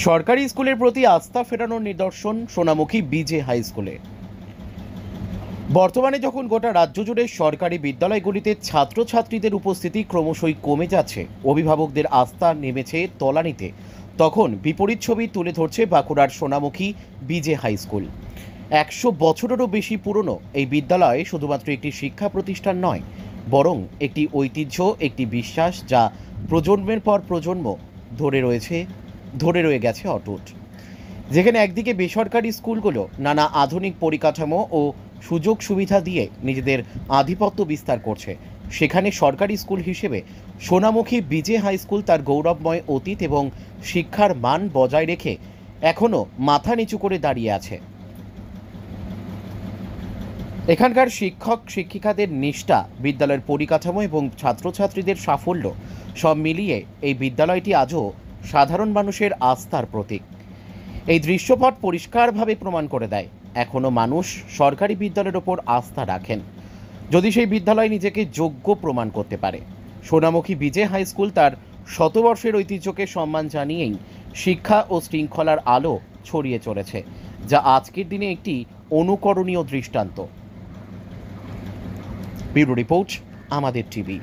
সরকারি স্কুলের প্রতি আস্থা ফেরানোর নিদর্শন সোনামুখী বিজে হাই স্কুলে। বর্তমানে যখন গোটা রাজ্য জুড়ে সরকারি বিদ্যালয়গুলিতে ছাত্রছাত্রীদের উপস্থিতি ক্রমশই কমে যাচ্ছে, অভিভাবকদের আস্থা নেমেছে তলানিতে, তখন বিপরীত ছবি তুলে ধরছে বাঁকুড়ার সোনামুখী বিজে হাই স্কুল। 100 বছরেরও বেশি পুরনো এই বিদ্যালয় শুধুমাত্র একটি শিক্ষা প্রতিষ্ঠান নয়, বরং একটি ঐতিহ্য, একটি বিশ্বাস যা প্রজন্মের পর প্রজন্ম ধরে রয়ে গেছে অটুট। যেখানে একদিকে বেসরকারি স্কুলগুলো নানা আধুনিক পরিকাঠামো ও সুযোগ সুবিধা দিয়ে নিজেদের আধিপত্য বিস্তার করছে, সেখানে সরকারি স্কুল হিসেবে সোনামুখী বিজে হাই স্কুল তার গৌরবময় অতীত এবং শিক্ষার মান বজায় রেখে এখনও মাথা নিচু করে দাঁড়িয়ে আছে। এখানকার শিক্ষক শিক্ষিকাদের নিষ্ঠা, বিদ্যালয়ের পরিকাঠামো এবং ছাত্রছাত্রীদের সাফল্য সব মিলিয়ে এই বিদ্যালয়টি আজও সাধারণ মানুষের আস্থার প্রতীক। এই দৃশ্যপট পরিষ্কারভাবে প্রমাণ করে দেয়, এখনও মানুষ সরকারি বিদ্যালয়ের ওপর আস্থা রাখেন, যদি সেই বিদ্যালয় নিজেকে যোগ্য প্রমাণ করতে পারে। সোনামুখী বিজে হাই স্কুল তার শতবর্ষের ঐতিহ্যকে সম্মান জানিয়েই শিক্ষা ও শৃঙ্খলার আলো ছড়িয়ে চলেছে, যা আজকের দিনে একটি অনুকরণীয় দৃষ্টান্ত। ব্যুরো রিপোর্ট, আমাদের টিভি।